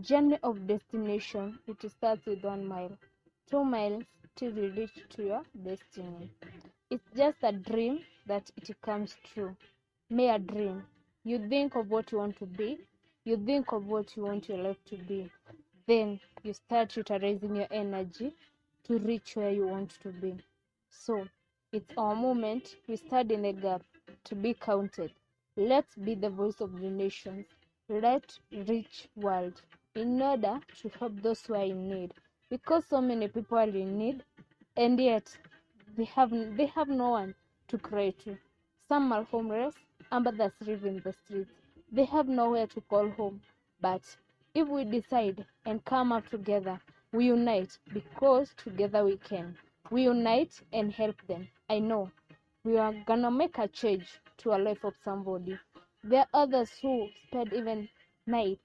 Journey of destination, it starts with 1 mile, 2 miles till you reach to your destiny. It's just a dream that it comes true. Mere dream. You think of what you want to be, you think of what you want your life to be. Then you start utilizing your energy to reach where you want to be. So it's our moment. We stand in a gap to be counted. Let's be the voice of the nations. Let reach world in order to help those who are in need. Because so many people are in need, and yet they have no one to cry to. Some are homeless, and others live in the streets. They have nowhere to call home. But if we decide and come up together, we unite, because together we can. We unite and help them. I know we are gonna make a change to a life of somebody. There are others who spend even nights